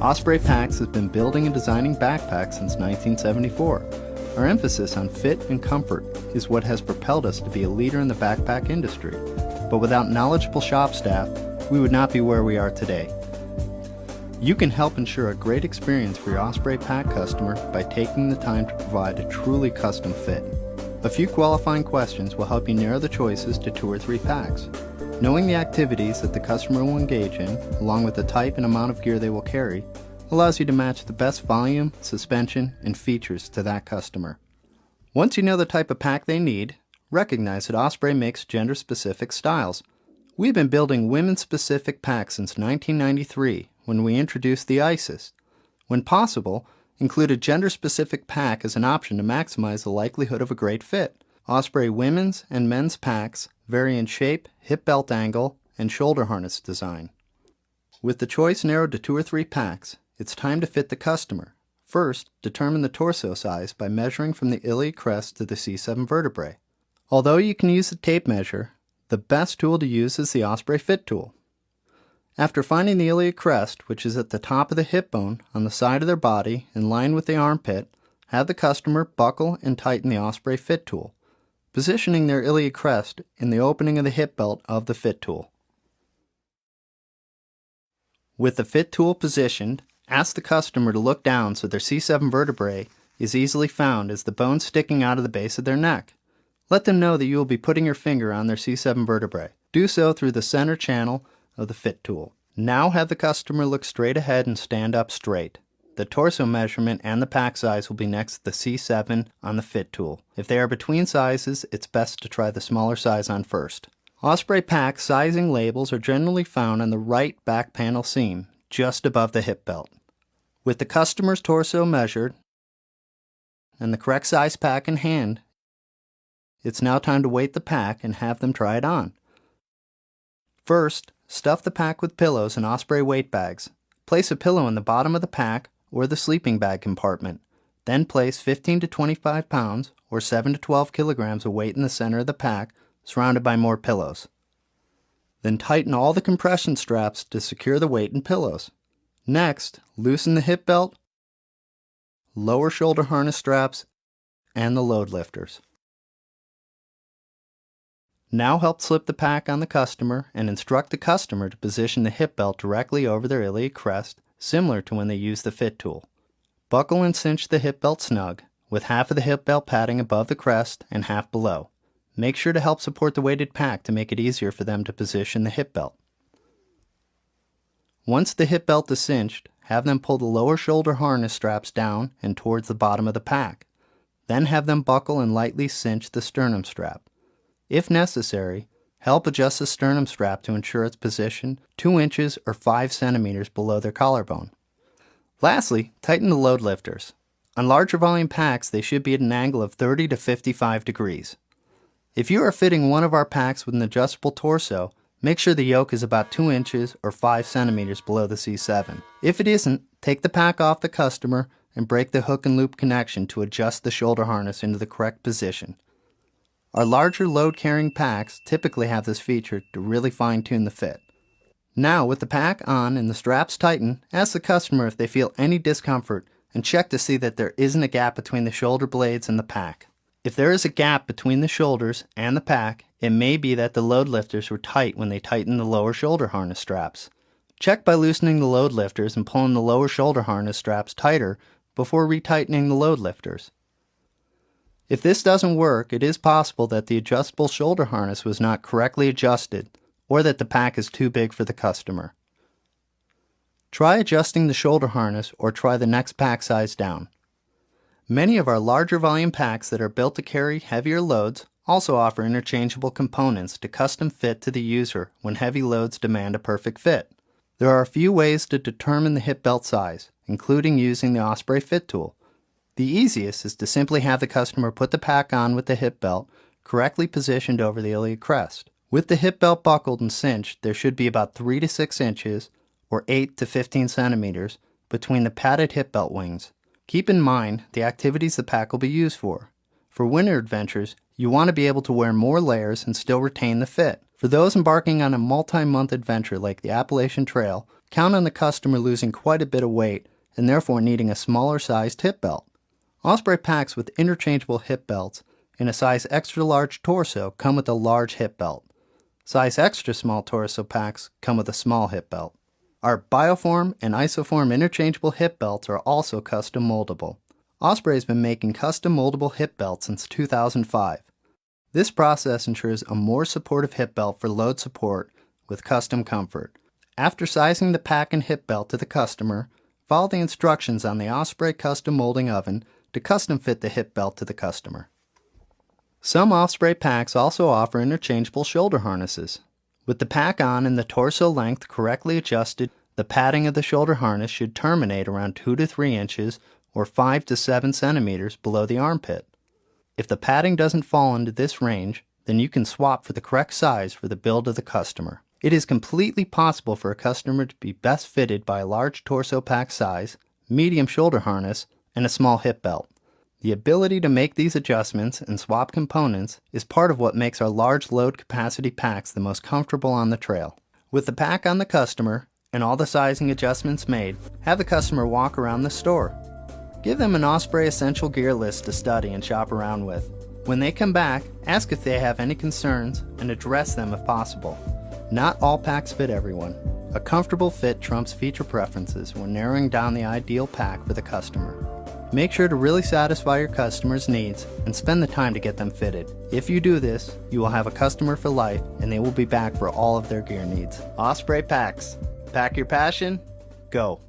Osprey Packs has been building and designing backpacks since 1974. Our emphasis on fit and comfort is what has propelled us to be a leader in the backpack industry. But without knowledgeable shop staff, we would not be where we are today. You can help ensure a great experience for your Osprey Pack customer by taking the time to provide a truly custom fit. A few qualifying questions will help you narrow the choices to 2 or 3 packs. Knowing the activities that the customer will engage in, along with the type and amount of gear they will carry, allows you to match the best volume, suspension, and features to that customer. Once you know the type of pack they need, recognize that Osprey makes gender-specific styles. We've been building women-specific packs since 1993 when we introduced the Isis. When possible, include a gender-specific pack as an option to maximize the likelihood of a great fit. Osprey women's and men's packs vary in shape, hip belt angle, and shoulder harness design. With the choice narrowed to 2 or 3 packs, it's time to fit the customer. First, determine the torso size by measuring from the iliac crest to the C7 vertebrae. Although you can use the tape measure, the best tool to use is the Osprey Fit tool. After finding the iliac crest, which is at the top of the hip bone on the side of their body in line with the armpit, have the customer buckle and tighten the Osprey Fit tool, positioning their iliac crest in the opening of the hip belt of the Fit tool. With the Fit tool positioned, ask the customer to look down so their C7 vertebrae is easily found as the bone sticking out of the base of their neck. Let them know that you will be putting your finger on their C7 vertebrae. Do so through the center channel of the Fit tool. Now have the customer look straight ahead and stand up straight. The torso measurement and the pack size will be next to the C7 on the Fit tool. If they are between sizes, it's best to try the smaller size on first. Osprey Pack sizing labels are generally found on the right back panel seam, just above the hip belt. With the customer's torso measured and the correct size pack in hand, it's now time to weight the pack and have them try it on. First, stuff the pack with pillows and Osprey weight bags. Place a pillow in the bottom of the pack or the sleeping bag compartment. Then place 15 to 25 pounds or 7 to 12 kilograms of weight in the center of the pack, surrounded by more pillows. Then tighten all the compression straps to secure the weight and pillows. Next, loosen the hip belt, lower shoulder harness straps, and the load lifters. Now help slip the pack on the customer and instruct the customer to position the hip belt directly over their iliac crest, similar to when they use the Fit tool. Buckle and cinch the hip belt snug, with half of the hip belt padding above the crest and half below. Make sure to help support the weighted pack to make it easier for them to position the hip belt. Once the hip belt is cinched, have them pull the lower shoulder harness straps down and towards the bottom of the pack. Then have them buckle and lightly cinch the sternum strap. If necessary, help adjust the sternum strap to ensure its position 2 inches or 5 centimeters below their collarbone. Lastly, tighten the load lifters. On larger volume packs, they should be at an angle of 30 to 55 degrees. If you are fitting one of our packs with an adjustable torso, make sure the yoke is about 2 inches or 5 centimeters below the C7. If it isn't, take the pack off the customer and break the hook and loop connection to adjust the shoulder harness into the correct position. Our larger load-carrying packs typically have this feature to really fine-tune the fit. Now, with the pack on and the straps tightened, ask the customer if they feel any discomfort and check to see that there isn't a gap between the shoulder blades and the pack. If there is a gap between the shoulders and the pack, it may be that the load lifters were tight when they tightened the lower shoulder harness straps. Check by loosening the load lifters and pulling the lower shoulder harness straps tighter before retightening the load lifters. If this doesn't work, it is possible that the adjustable shoulder harness was not correctly adjusted or that the pack is too big for the customer. Try adjusting the shoulder harness or try the next pack size down. Many of our larger volume packs that are built to carry heavier loads also offer interchangeable components to custom fit to the user when heavy loads demand a perfect fit. There are a few ways to determine the hip belt size, including using the Osprey Fit tool. The easiest is to simply have the customer put the pack on with the hip belt correctly positioned over the iliac crest. With the hip belt buckled and cinched, there should be about 3 to 6 inches or 8 to 15 centimeters between the padded hip belt wings. Keep in mind the activities the pack will be used for. For winter adventures, you want to be able to wear more layers and still retain the fit. For those embarking on a multi-month adventure like the Appalachian Trail, count on the customer losing quite a bit of weight and therefore needing a smaller sized hip belt. Osprey packs with interchangeable hip belts in a size extra large torso come with a large hip belt. Size extra small torso packs come with a small hip belt. Our Bioform and Isoform interchangeable hip belts are also custom moldable. Osprey has been making custom moldable hip belts since 2005. This process ensures a more supportive hip belt for load support with custom comfort. After sizing the pack and hip belt to the customer, follow the instructions on the Osprey custom molding oven to custom fit the hip belt to the customer. Some Osprey packs also offer interchangeable shoulder harnesses. With the pack on and the torso length correctly adjusted, the padding of the shoulder harness should terminate around 2 to 3 inches or 5 to 7 centimeters below the armpit. If the padding doesn't fall into this range, then you can swap for the correct size for the build of the customer. It is completely possible for a customer to be best fitted by a large torso pack size, medium shoulder harness, and a small hip belt. The ability to make these adjustments and swap components is part of what makes our large load capacity packs the most comfortable on the trail. With the pack on the customer and all the sizing adjustments made, have the customer walk around the store. Give them an Osprey essential gear list to study and shop around with. When they come back, ask if they have any concerns and address them if possible. Not all packs fit everyone. A comfortable fit trumps feature preferences when narrowing down the ideal pack for the customer. Make sure to really satisfy your customers' needs and spend the time to get them fitted. If you do this, you will have a customer for life and they will be back for all of their gear needs. Osprey Packs. Pack your passion. Go.